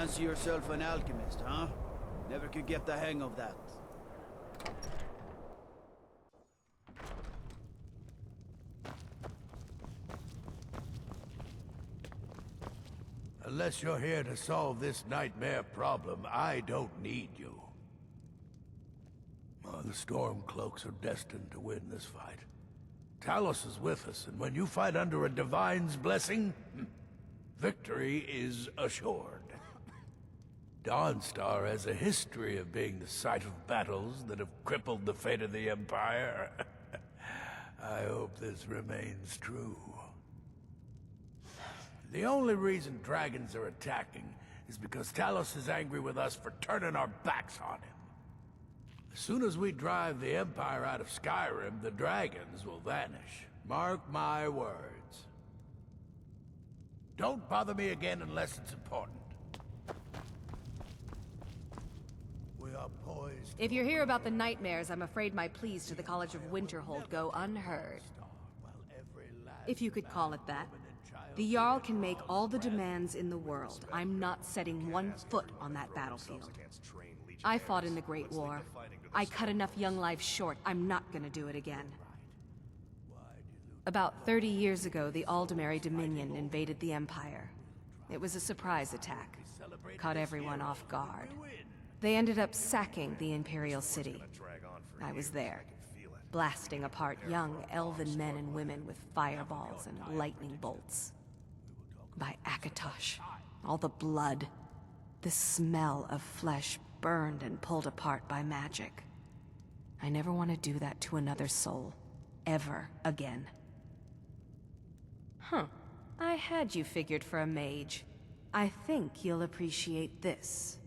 Fancy yourself an alchemist, huh? Never could get the hang of that. Unless you're here to solve this nightmare problem, I don't need you. Oh, the Stormcloaks are destined to win this fight. Talos is with us, and when you fight under a Divine's blessing, victory is assured. Dawnstar has a history of being the site of battles that have crippled the fate of the Empire. I hope this remains true. The only reason dragons are attacking is because Talos is angry with us for turning our backs on him. As soon as we drive the Empire out of Skyrim, the dragons will vanish. Mark my words. Don't bother me again unless it's important. We are poised... If you're here about the nightmares, I'm afraid my pleas to the College of Winterhold go unheard. If you could call it that. The Jarl can make all the demands in the world. I'm not setting one foot on that battlefield. I fought in the Great War. I cut enough young lives short. I'm not gonna do it again. About 30 years ago, the Aldemary Dominion invaded the Empire. It was a surprise attack. Caught everyone off guard. They ended up sacking the Imperial City. I was there, blasting apart young elven men and women with fireballs and lightning bolts. By Akatosh, all the blood, the smell of flesh burned and pulled apart by magic. I never want to do that to another soul, ever again. Huh. I had you figured for a mage. I think you'll appreciate this.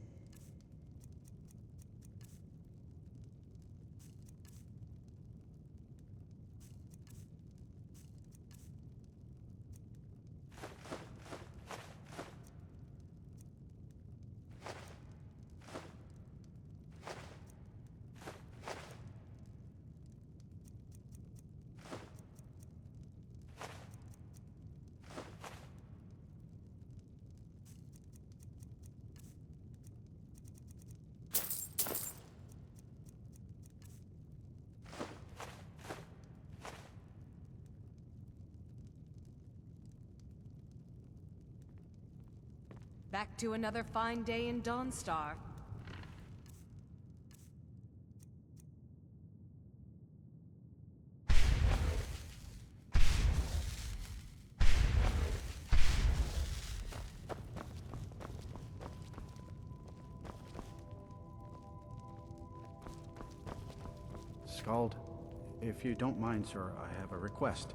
Back to another fine day in Dawnstar. Skald, if you don't mind, sir, I have a request.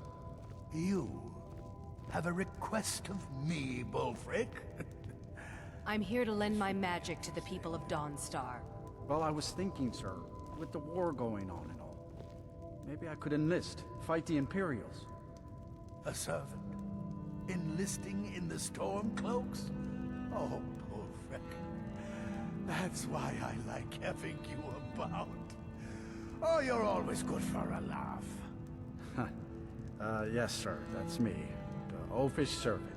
You have a request of me, Bullfrick? I'm here to lend my magic to the people of Dawnstar. Well, I was thinking, sir, with the war going on and all, maybe I could enlist, fight the Imperials. A servant? Enlisting in the Stormcloaks? Oh, Bullfrick. That's why I like having you about. Oh, you're always good for a laugh. Yes, sir, that's me, the oafish servant.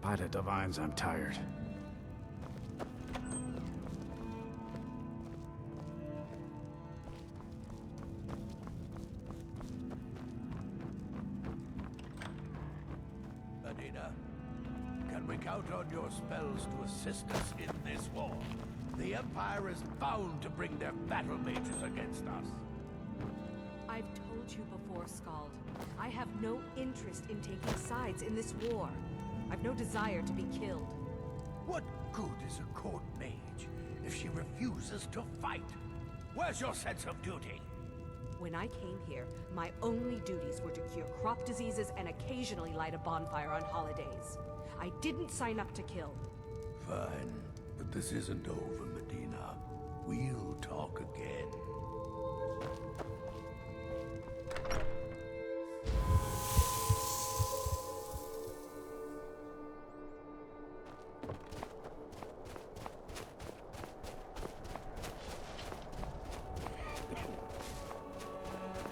By the Divines, I'm tired. Adina, can we count on your spells to assist us in this war? The Empire is bound to bring their battle mages against us. I've told you before, Skald. I have no interest in taking sides in this war. I've no desire to be killed. What good is a court mage if she refuses to fight? Where's your sense of duty? When I came here, my only duties were to cure crop diseases and occasionally light a bonfire on holidays. I didn't sign up to kill. Fine, but this isn't over, Medina. We'll talk again.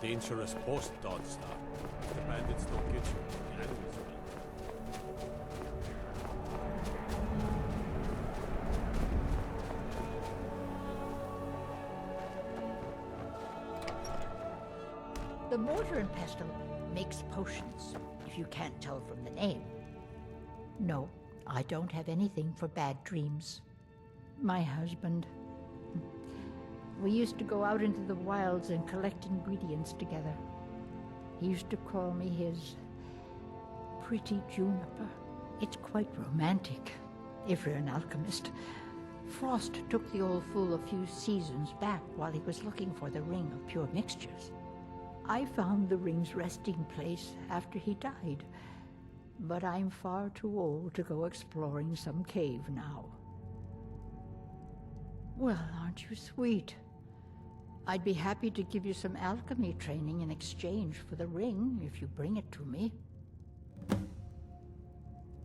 Dangerous post, Dawnstar. If the bandits don't get you, the enemies will. The mortar and pestle makes potions, if you can't tell from the name. No, I don't have anything for bad dreams. My husband... We used to go out into the wilds and collect ingredients together. He used to call me his pretty juniper. It's quite romantic, if you're an alchemist. Frost took the old fool a few seasons back while he was looking for the ring of pure mixtures. I found the ring's resting place after he died, but I'm far too old to go exploring some cave now. Well, aren't you sweet? I'd be happy to give you some alchemy training in exchange for the ring if you bring it to me.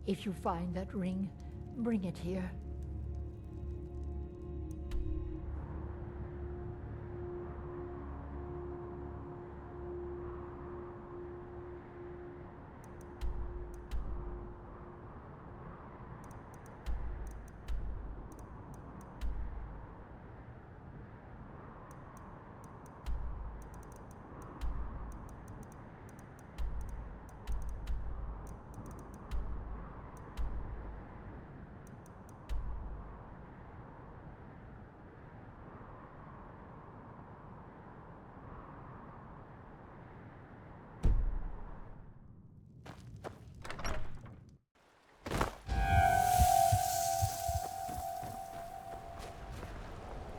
If you find that ring, bring it here.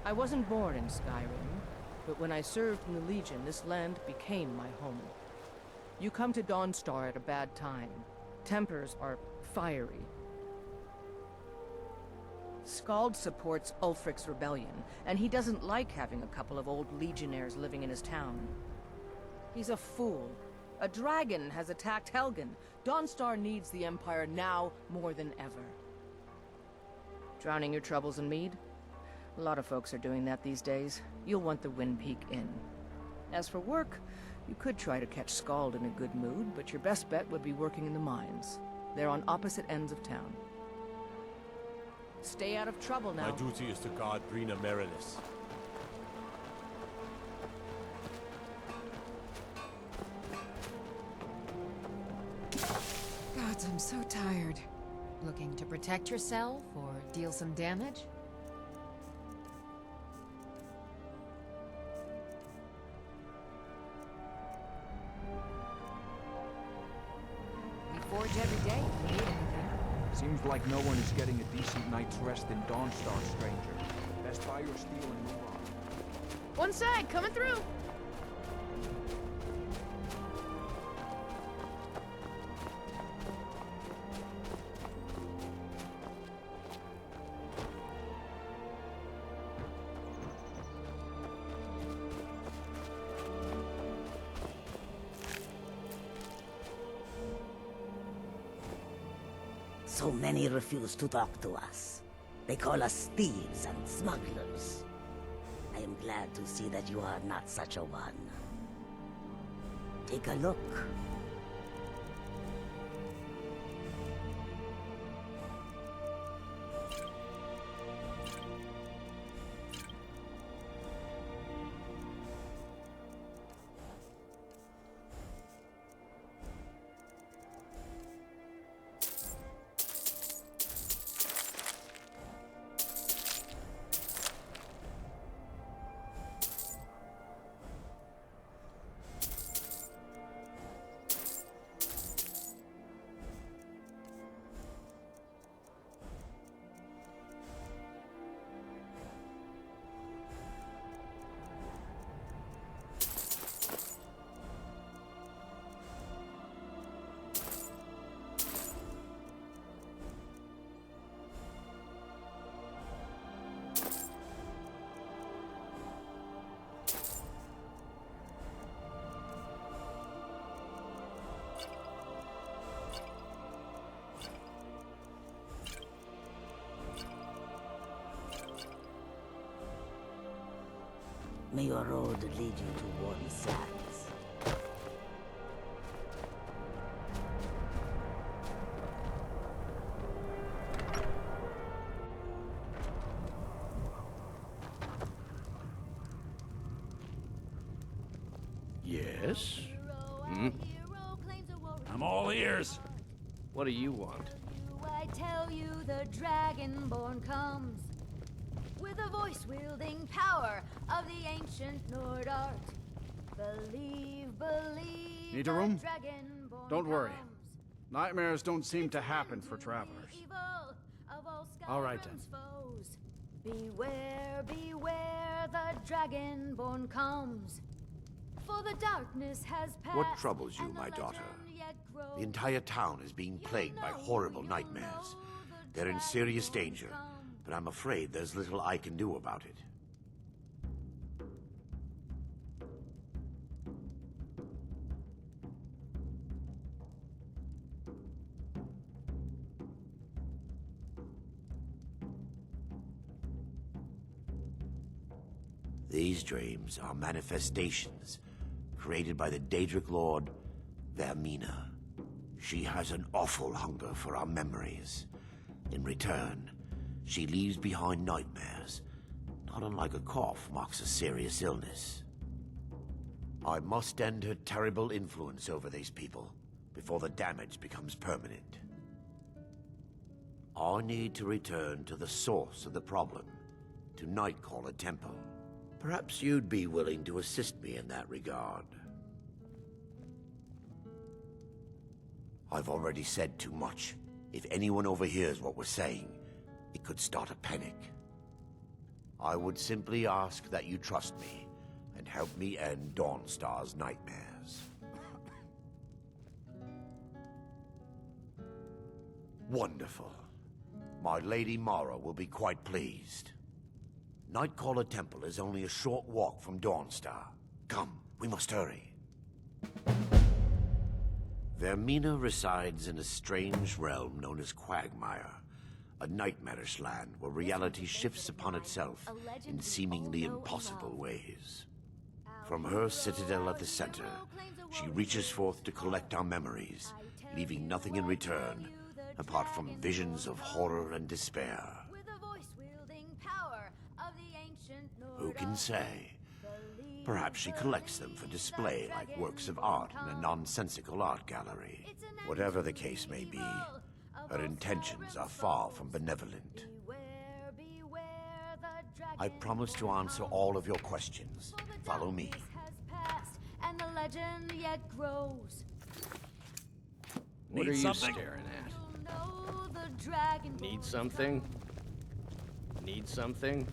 I wasn't born in Skyrim, but when I served in the Legion, this land became my home. You come to Dawnstar at a bad time. Tempers are fiery. Skald supports Ulfric's rebellion, and he doesn't like having a couple of old legionnaires living in his town. He's a fool. A dragon has attacked Helgen. Dawnstar needs the Empire now more than ever. Drowning your troubles in mead? A lot of folks are doing that these days. You'll want the Wind Peak Inn. As for work, you could try to catch Skald in a good mood, but your best bet would be working in the mines. They're on opposite ends of town. Stay out of trouble now. My duty is to guard Brina Meredith. Gods, I'm so tired. Looking to protect yourself or deal some damage? We forge every day if we need anything. Seems like no one is getting a decent night's rest in Dawnstar, stranger. Best buy your steel and move on. One side, coming through! So many refuse to talk to us. They call us thieves and smugglers. I am glad to see that you are not such a one. Take a look. May your road lead you to warm sands. Yes? this? Hmm? I'm all ears. What do you want? I tell you the Dragonborn comes with a voice-wielding power of the ancient Nord art. Believe. Need a room? the Dragonborn Don't worry. comes. Nightmares don't seem to happen for travelers. Evil of all All right, then. Skyrim's foes. Beware, the Dragonborn comes. For the darkness has passed. What troubles you, and the my daughter? legend yet grows. The entire town is being plagued by horrible nightmares. They're in serious danger, but I'm afraid there's little I can do about it. These dreams are manifestations created by the Daedric Lord, Vermina. She has an awful hunger for our memories. In return, she leaves behind nightmares, not unlike a cough marks a serious illness. I must end her terrible influence over these people before the damage becomes permanent. I need to return to the source of the problem, to Nightcaller Temple. Perhaps you'd be willing to assist me in that regard. I've already said too much. If anyone overhears what we're saying, it could start a panic. I would simply ask that you trust me and help me end Dawnstar's nightmares. Wonderful. My Lady Mara will be quite pleased. Nightcaller Temple is only a short walk from Dawnstar. Come, we must hurry. Vermina resides in a strange realm known as Quagmire, a nightmarish land where reality shifts upon itself in seemingly impossible ways. From her citadel at the center, she reaches forth to collect our memories, leaving nothing in return apart from visions of horror and despair. Who can say? Perhaps she collects them for display like works of art in a nonsensical art gallery. Whatever the case may be, her intentions are far from benevolent. I promise to answer all of your questions. Follow me. And the legend yet grows. What are you staring at? Know the Dragonborn Need something? Need something?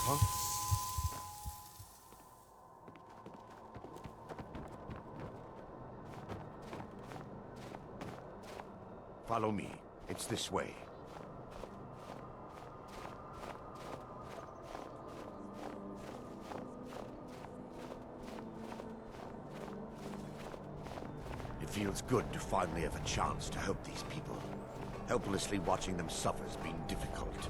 Huh? Follow me. It's this way. It feels good to finally have a chance to help these people. Helplessly watching them suffer has been difficult.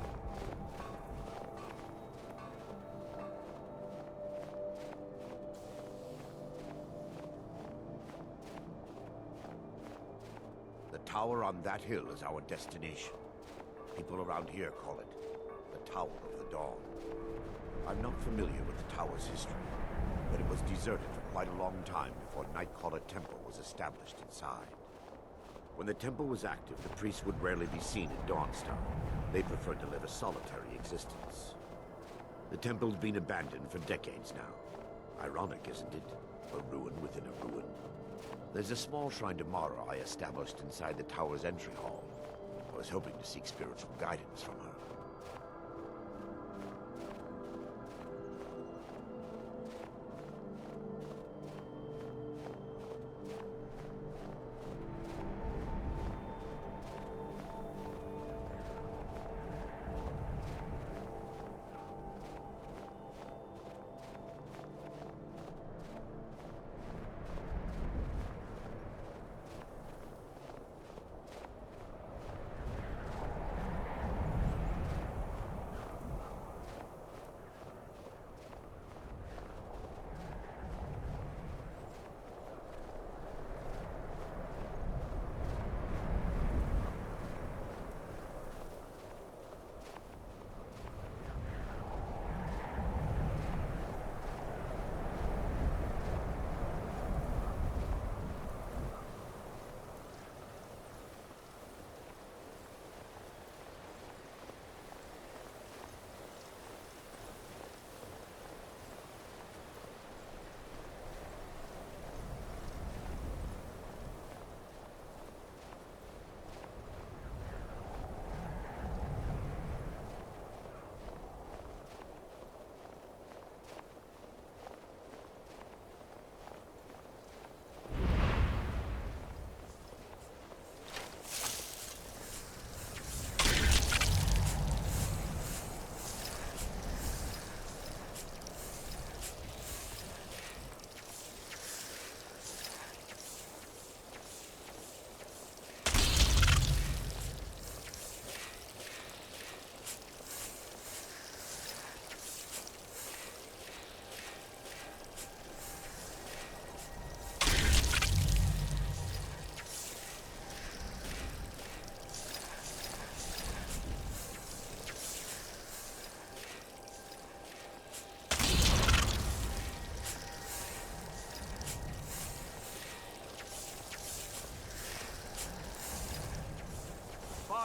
The tower on that hill is our destination. People around here call it the Tower of the Dawn. I'm not familiar with the tower's history, but it was deserted for quite a long time before Nightcaller Temple was established inside. When the temple was active, the priests would rarely be seen in Dawnstar. They preferred to live a solitary existence. The temple's been abandoned for decades now. Ironic, isn't it? A ruin within a ruin. There's a small shrine to Mara I established inside the tower's entry hall. I was hoping to seek spiritual guidance from her.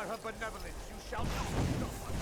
by her benevolence, you shall not stop us.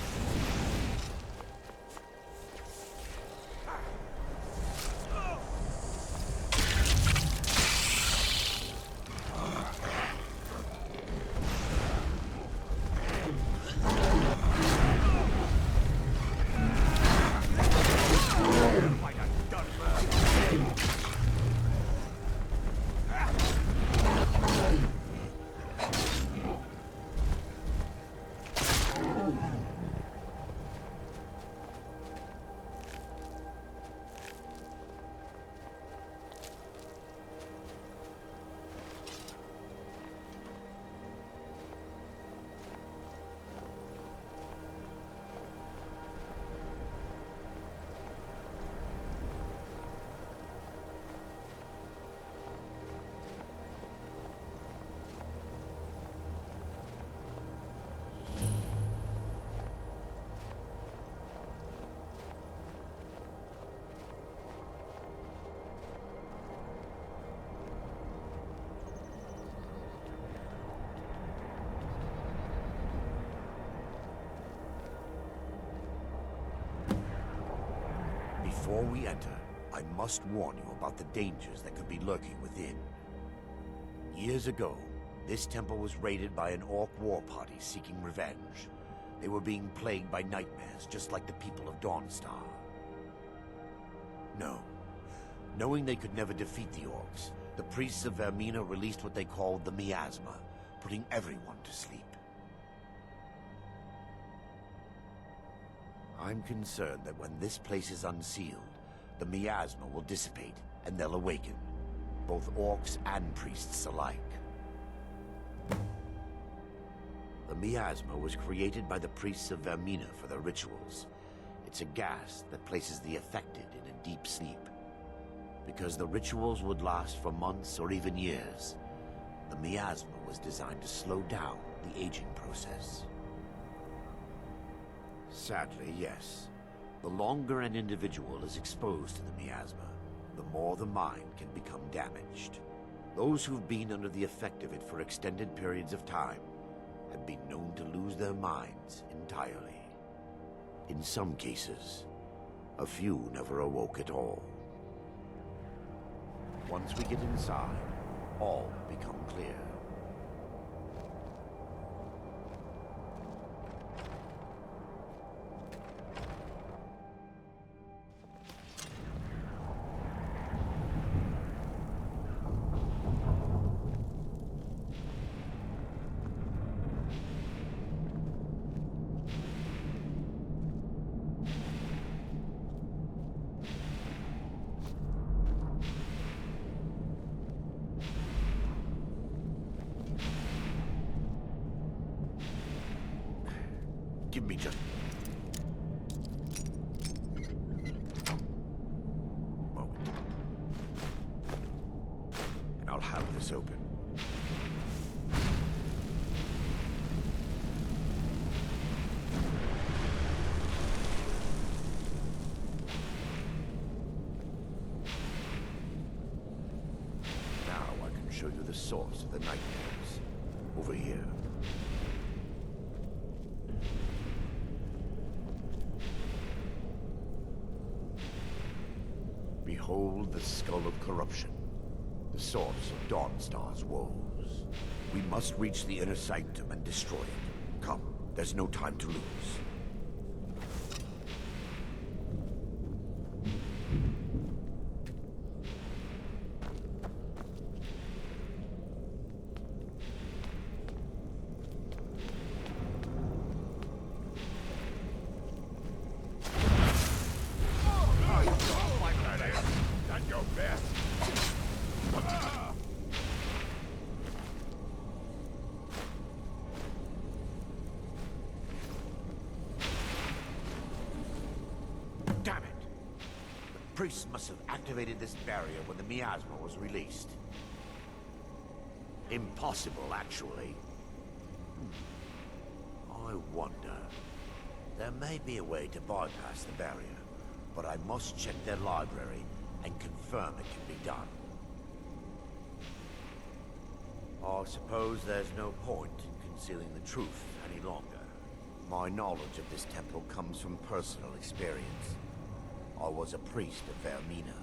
Before we enter, I must warn you about the dangers that could be lurking within. Years ago, this temple was raided by an orc war party seeking revenge. They were being plagued by nightmares, just like the people of Dawnstar. No. Knowing they could never defeat the orcs, the priests of Vermina released what they called the Miasma, putting everyone to sleep. I'm concerned that when this place is unsealed, the miasma will dissipate and they'll awaken, both orcs and priests alike. The miasma was created by the priests of Vermina for their rituals. It's a gas that places the affected in a deep sleep. Because the rituals would last for months or even years, the miasma was designed to slow down the aging process. Sadly, yes. The longer an individual is exposed to the miasma, the more the mind can become damaged. Those who've been under the effect of it for extended periods of time have been known to lose their minds entirely. In some cases, a few never awoke at all. Once we get inside, all will become clear. Give me just... a moment. And I'll have this open. Now I can show you the source of the nightmares. Over here. Behold the Skull of Corruption, the source of Dawnstar's woes. We must reach the inner sanctum and destroy it. Come, there's no time to lose. Damn it! The priests must have activated this barrier when the miasma was released. Impossible, actually. I wonder. There may be a way to bypass the barrier, but I must check their library and confirm it can be done. I suppose there's no point in concealing the truth any longer. My knowledge of this temple comes from personal experience. I was a priest of Vermina.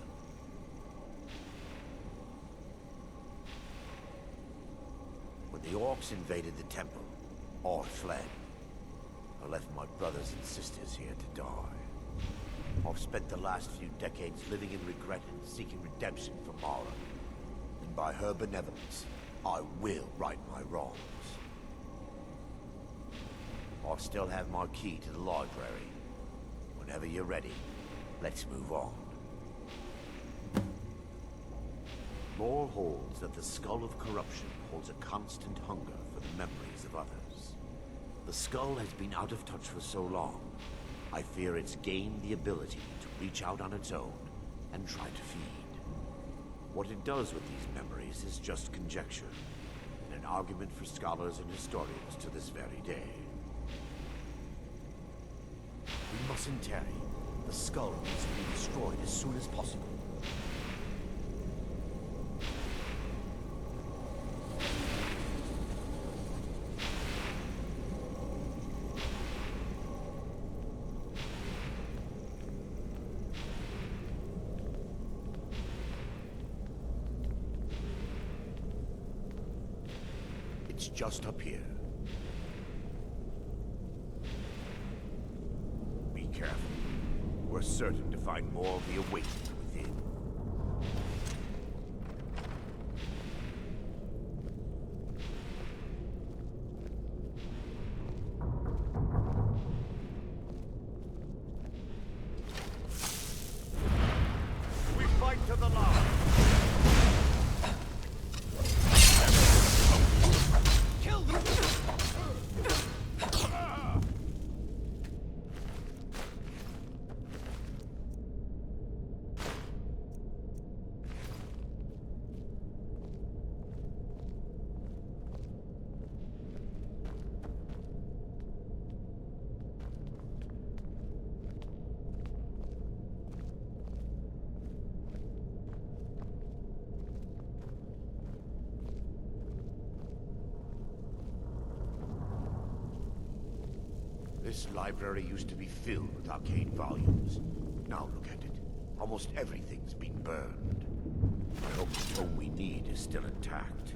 When the orcs invaded the temple, I fled. I left my brothers and sisters here to die. I've spent the last few decades living in regret and seeking redemption from Mara. And by her benevolence, I will right my wrongs. I still have my key to the library. Whenever you're ready, let's move on. Lore holds that the Skull of Corruption holds a constant hunger for the memories of others. The skull has been out of touch for so long, I fear it's gained the ability to reach out on its own and try to feed. What it does with these memories is just conjecture, and an argument for scholars and historians to this very day. We mustn't tarry. The skull needs to be destroyed as soon as possible. It's just up here. Be careful. We're certain to find more of the awakened within. We fight to the last. Kill them! This library used to be filled with arcane volumes. Now look at it. Almost everything's been burned. I hope the tome we need is still intact.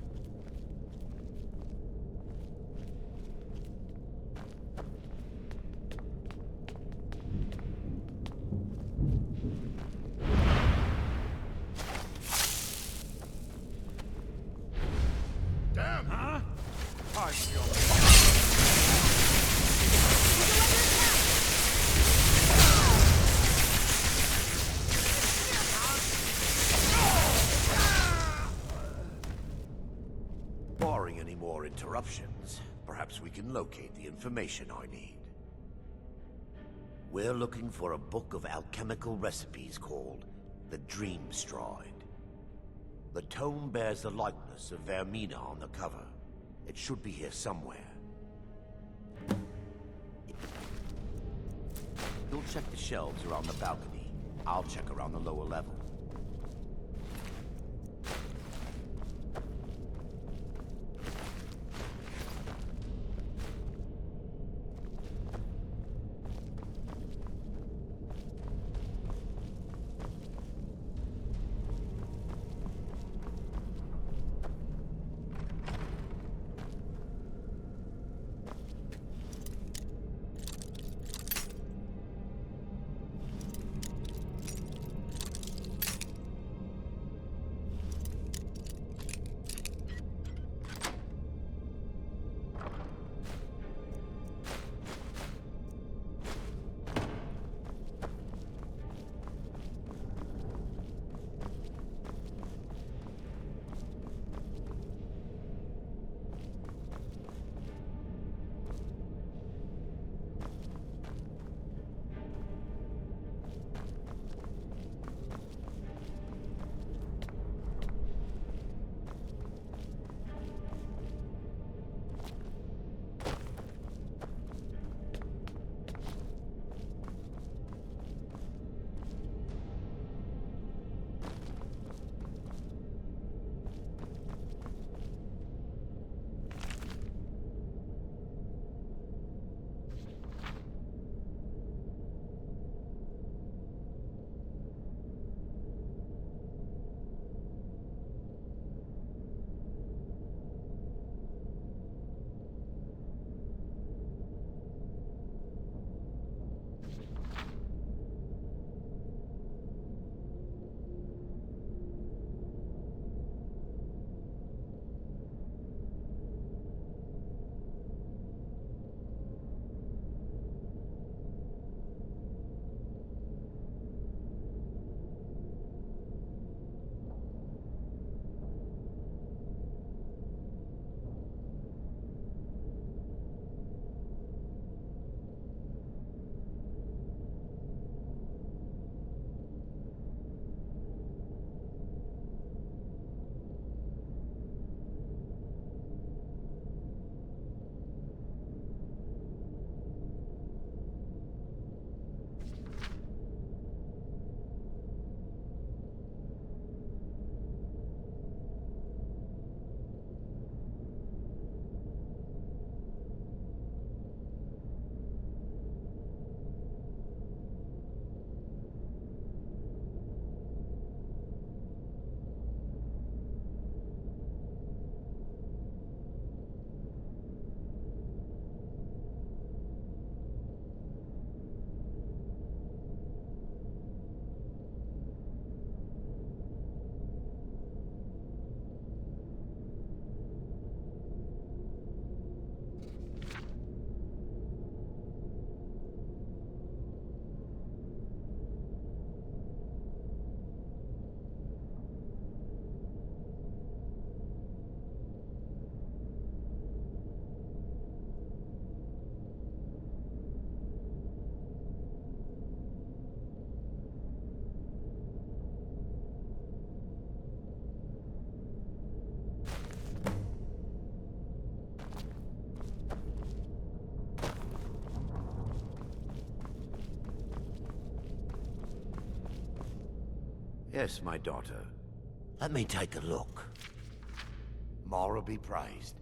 Damn! Huh? I feel barring any more interruptions, perhaps we can locate the information I need. We're looking for a book of alchemical recipes called the Dream Stride. The tome bears the likeness of Vermina on the cover. It should be here somewhere. You'll check the shelves around the balcony. I'll check around the lower level. Yes, my daughter. Let me take a look. Mara be praised.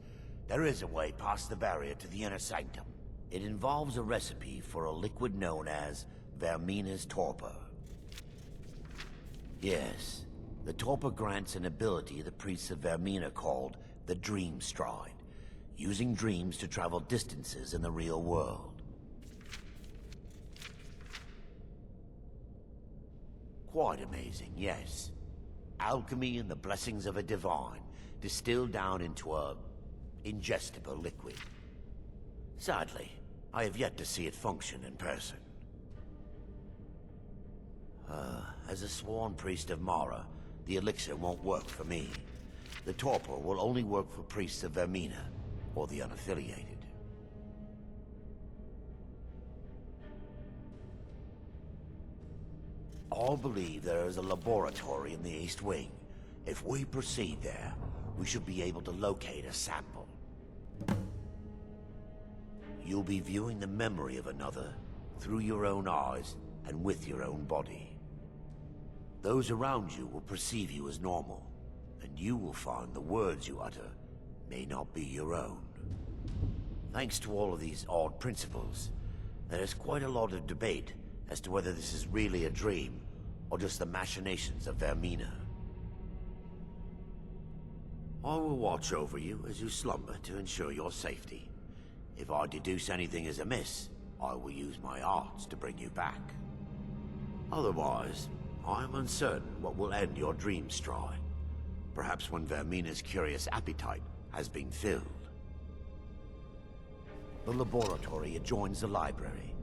There is a way past the barrier to the inner sanctum. It involves a recipe for a liquid known as Vermina's torpor. Yes, the torpor grants an ability the priests of Vermina called the Dream Stride, using dreams to travel distances in the real world. Quite amazing, yes. Alchemy and the blessings of a divine, distilled down into a ingestible liquid. Sadly, I have yet to see it function in person. As a sworn priest of Mara, the elixir won't work for me. The torpor will only work for priests of Vermina, or the unaffiliated. All believe there is a laboratory in the East Wing. If we proceed there, we should be able to locate a sample. You'll be viewing the memory of another through your own eyes and with your own body. Those around you will perceive you as normal, and you will find the words you utter may not be your own. Thanks to all of these odd principles, there is quite a lot of debate as to whether this is really a dream or just the machinations of Vermina. I will watch over you as you slumber to ensure your safety. If I deduce anything is amiss, I will use my arts to bring you back. Otherwise, I am uncertain what will end your dream stride. Perhaps when Vermina's curious appetite has been filled. The laboratory adjoins the library.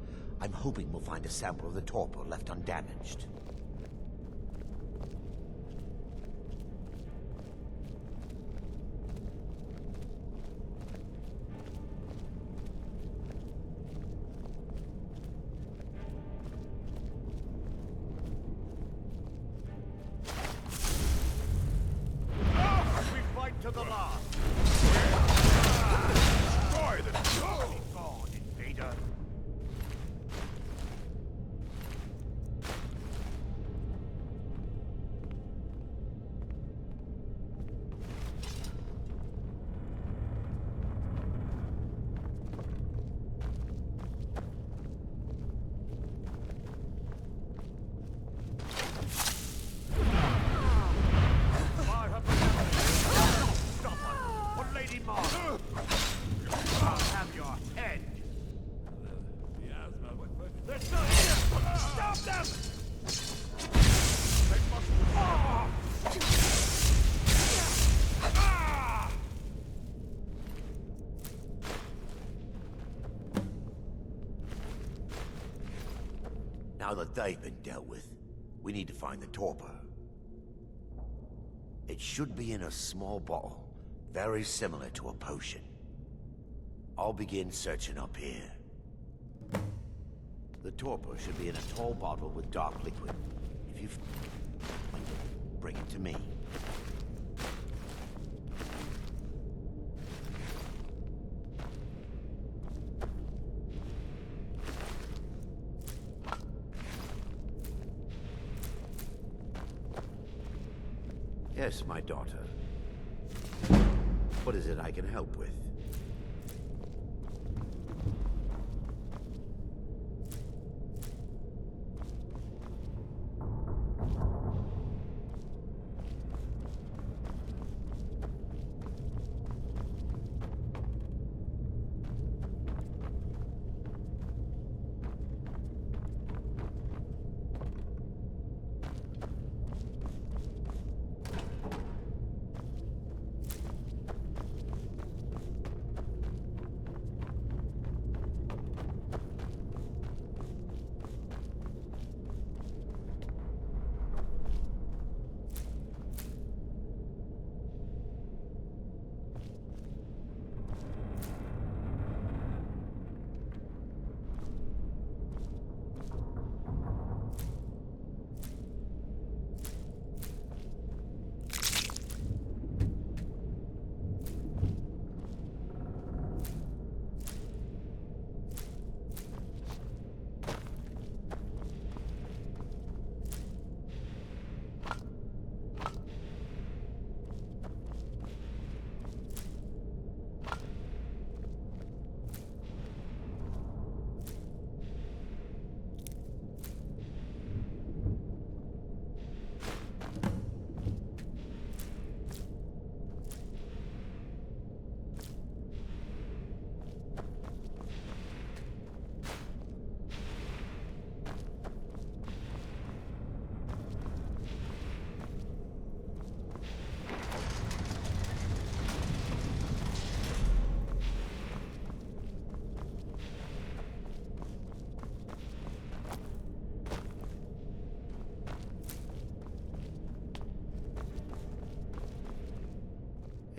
I'm hoping we'll find a sample of the torpor left undamaged. We fight to the last. Destroy the God, invader. Now that they've been dealt with, we need to find the torpor. It should be in a small bottle, very similar to a potion. I'll begin searching up here. The torpor should be in a tall bottle with dark liquid. If you bring it to me. Yes, my daughter. What is it I can help with?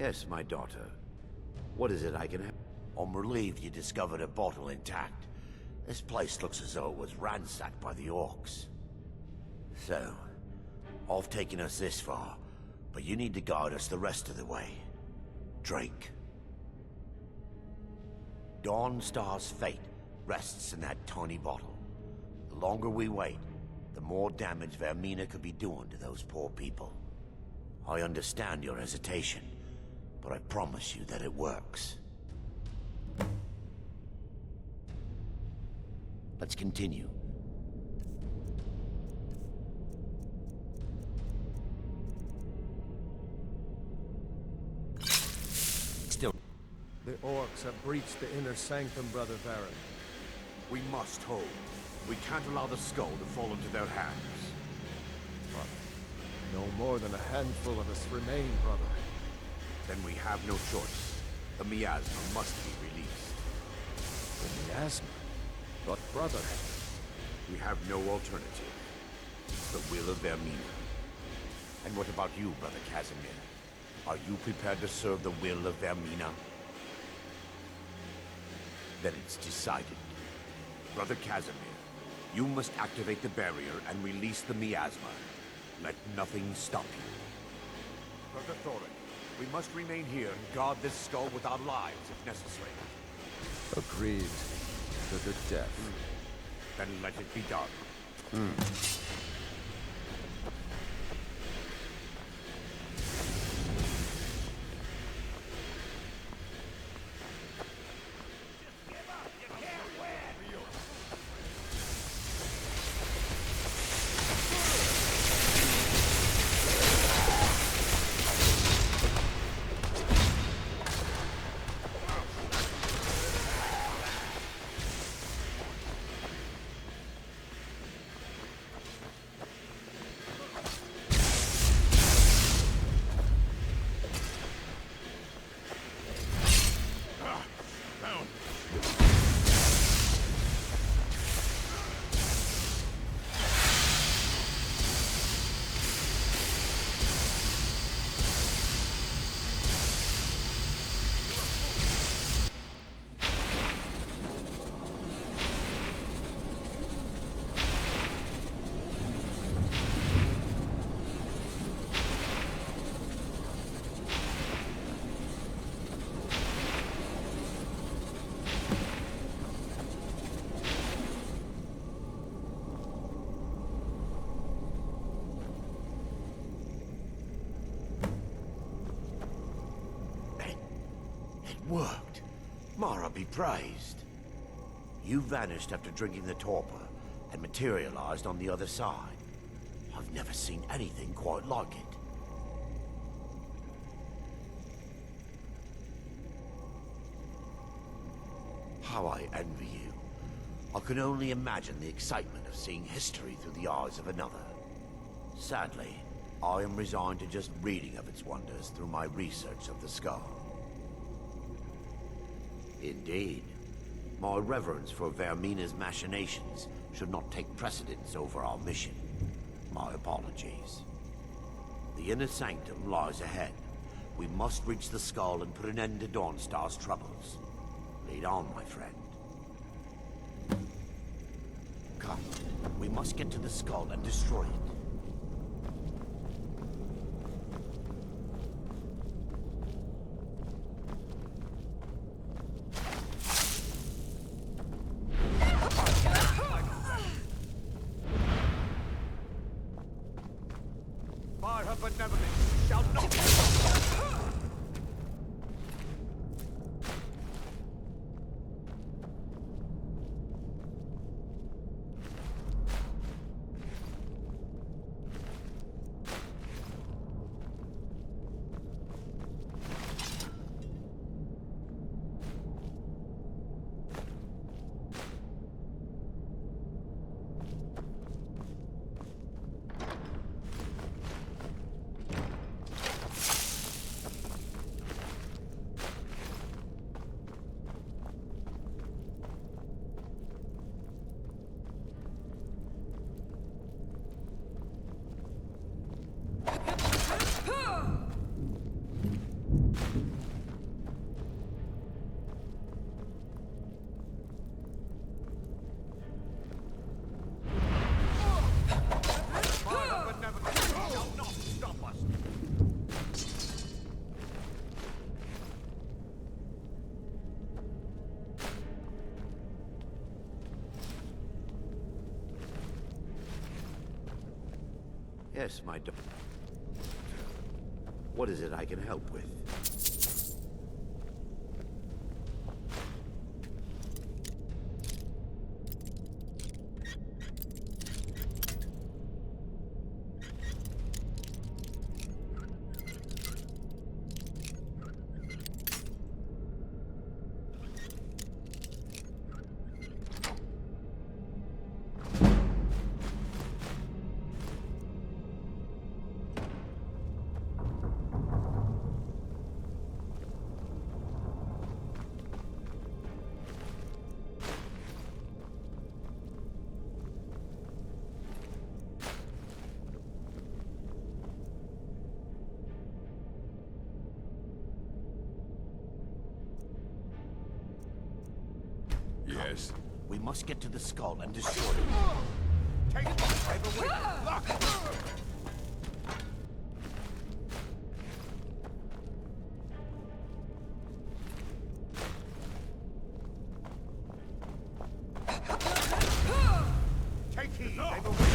Yes, my daughter. What is it I can have? I'm relieved you discovered a bottle intact. This place looks as though it was ransacked by the orcs. So, I've taken us this far, but you need to guide us the rest of the way. Drink. Dawnstar's fate rests in that tiny bottle. The longer we wait, the more damage Vermina could be doing to those poor people. I understand your hesitation, but I promise you that it works. Let's continue. Still. The orcs have breached the inner sanctum, Brother Baron. We must hold. We can't allow the skull to fall into their hands. But no more than a handful of us remain, brother. Then we have no choice. The miasma must be released. The miasma? But brother... We have no alternative. It's the will of Vermina. And what about you, Brother Casimir? Are you prepared to serve the will of Vermina? Then it's decided. Brother Casimir, you must activate the barrier and release the miasma. Let nothing stop you. Brother Thorin, we must remain here and guard this skull with our lives if necessary. Agreed. To the death. Then let it be done. Worked. Mara be praised. You vanished after drinking the torpor and materialized on the other side. I've never seen anything quite like it. How I envy you. I can only imagine the excitement of seeing history through the eyes of another. Sadly, I am resigned to just reading of its wonders through my research of the skull. Indeed. My reverence for Vermina's machinations should not take precedence over our mission. My apologies. The inner sanctum lies ahead. We must reach the skull and put an end to Dawnstar's troubles. Lead on, my friend. Come, we must get to the skull and destroy it. Yes, my What is it I can help with? Yes? We must get to the skull and destroy it. Take it back, away! Lock it! Take heed, they've away!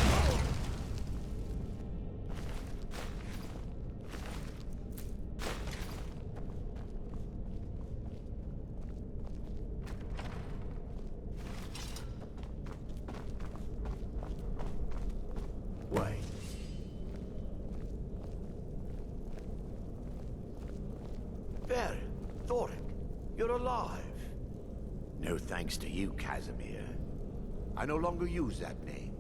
There, Thoric, you're alive. No thanks to you, Casimir. I no longer use that name.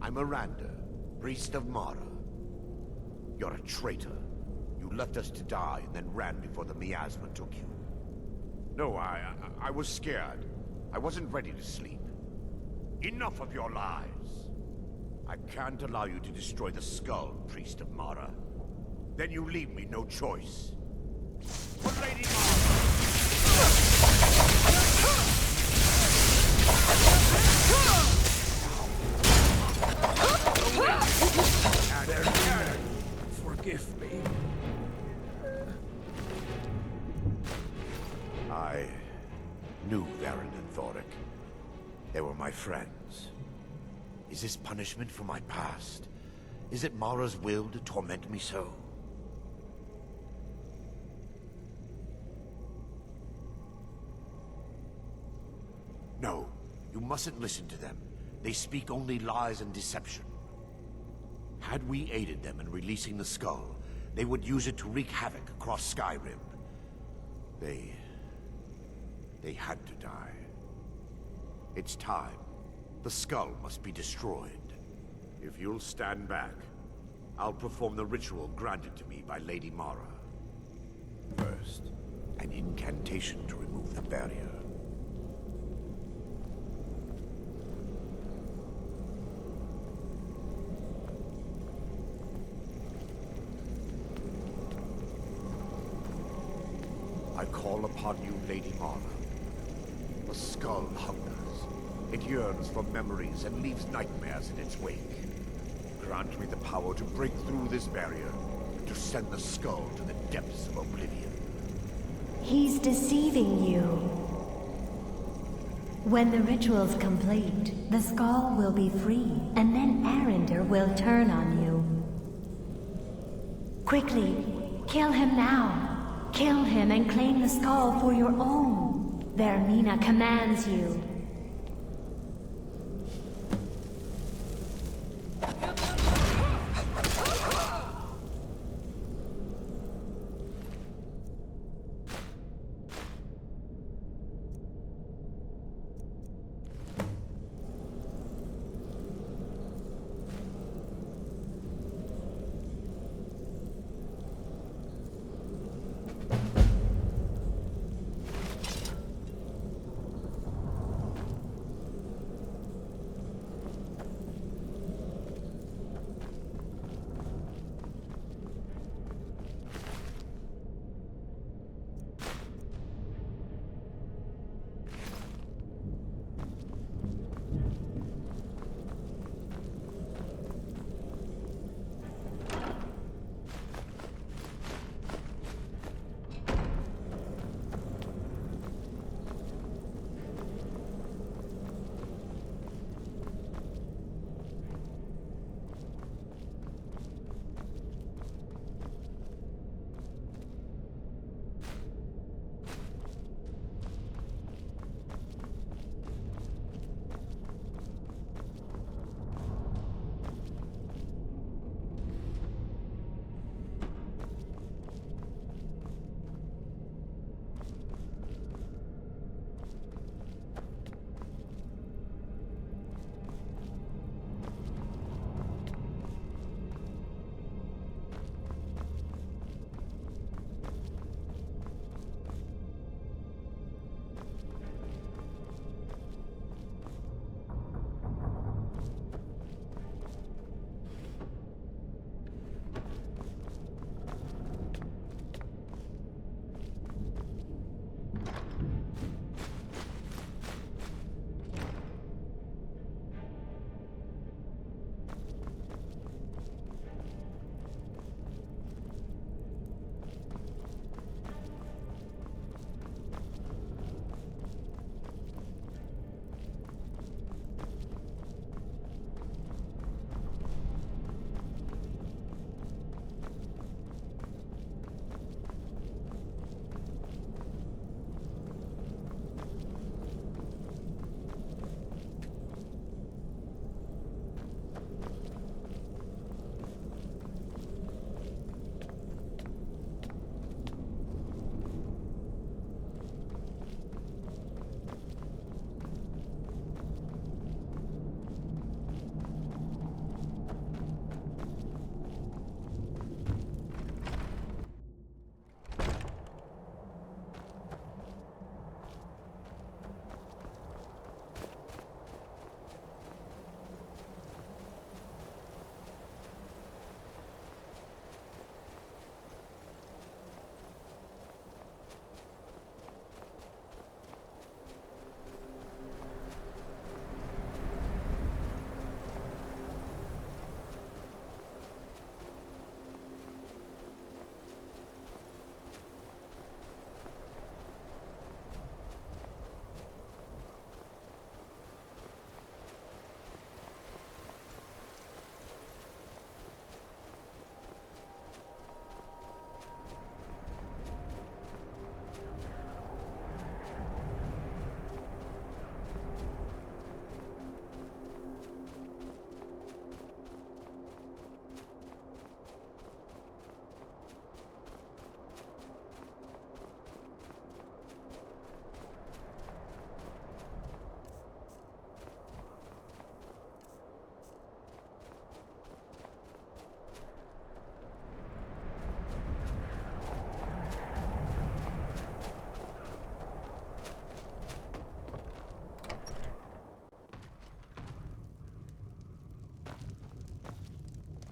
I'm Miranda, priest of Mara. You're a traitor. You left us to die and then ran before the miasma took you. No, I was scared. I wasn't ready to sleep. Enough of your lies. I can't allow you to destroy the skull, priest of Mara. Then you leave me no choice. For Lady Forgive me. I knew Varen and Thoric. They were my friends. Is this punishment for my past? Is it Mara's will to torment me so? No, you mustn't listen to them. They speak only lies and deception. Had we aided them in releasing the skull, they would use it to wreak havoc across Skyrim. They had to die. It's time. The skull must be destroyed. If you'll stand back, I'll perform the ritual granted to me by Lady Mara. First, an incantation to remove the barrier. I call upon you, Lady Mara. The skull hungers. It yearns for memories and leaves nightmares in its wake. Grant me the power to break through this barrier, to send the skull to the depths of oblivion. He's deceiving you. When the ritual's complete, the skull will be free, and then Arender will turn on you. Quickly, kill him now. Kill him and claim the skull for your own. Vermina commands you.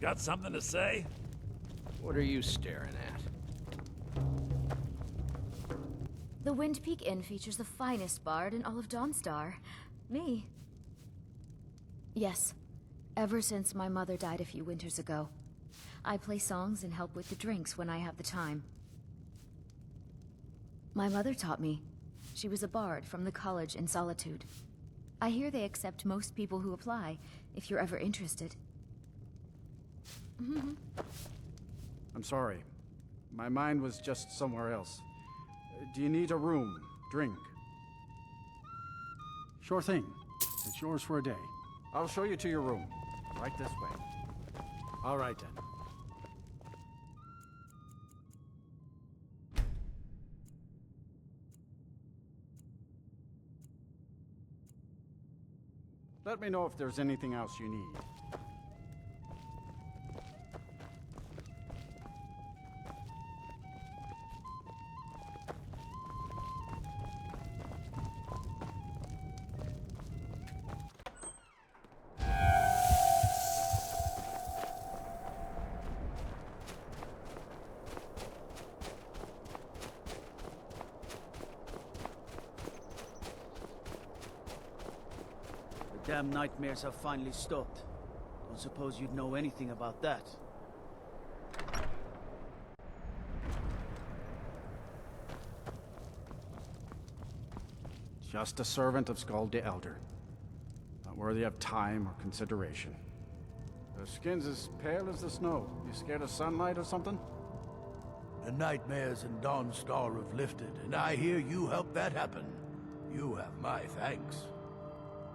Got something to say? What are you staring at? The Wind Peak Inn features the finest bard in all of Dawnstar. Me. Yes. Ever since my mother died a few winters ago. I play songs and help with the drinks when I have the time. My mother taught me. She was a bard from the college in Solitude. I hear they accept most people who apply, if you're ever interested. I'm sorry. My mind was just somewhere else. Do you need a room? Drink? Sure thing. It's yours for a day. I'll show you to your room. Right this way. All right, then. Let me know if there's anything else you need. The damn nightmares have finally stopped. Don't suppose you'd know anything about that. Just a servant of Skald the Elder. Not worthy of time or consideration. Their skin's as pale as the snow. You scared of sunlight or something? The nightmares in Dawnstar have lifted, and I hear you helped that happen. You have my thanks.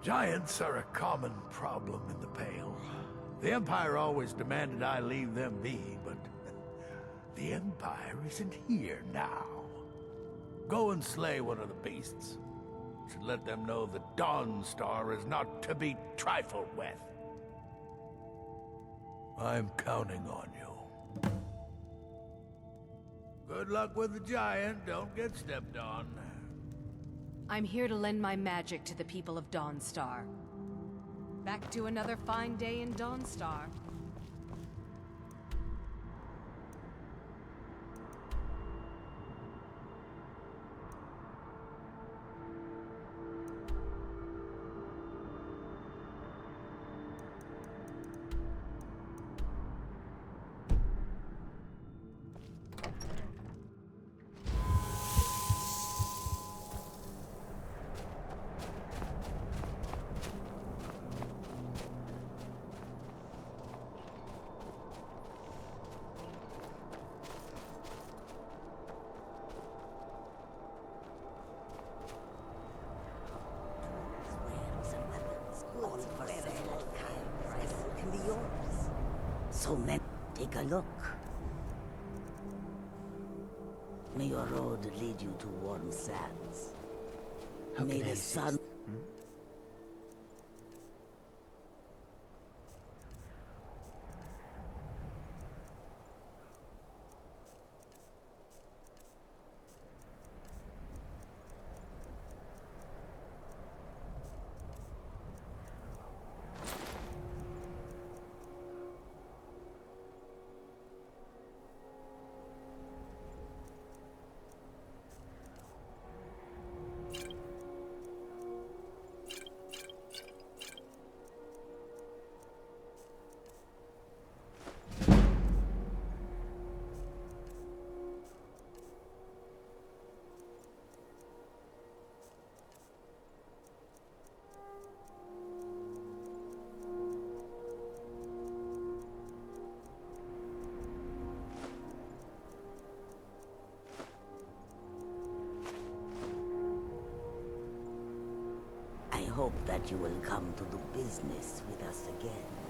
Giants are a common problem in the Pale. The Empire always demanded I leave them be, but the Empire isn't here now. Go and slay one of the beasts. Should let them know that Dawnstar is not to be trifled with. I'm counting on you. Good luck with the giant. Don't get stepped on. I'm here to lend my magic to the people of Dawnstar. Back to another fine day in Dawnstar. So men, take a look. May your road lead you to warm sands. May the sun... I hope that you will come to do business with us again.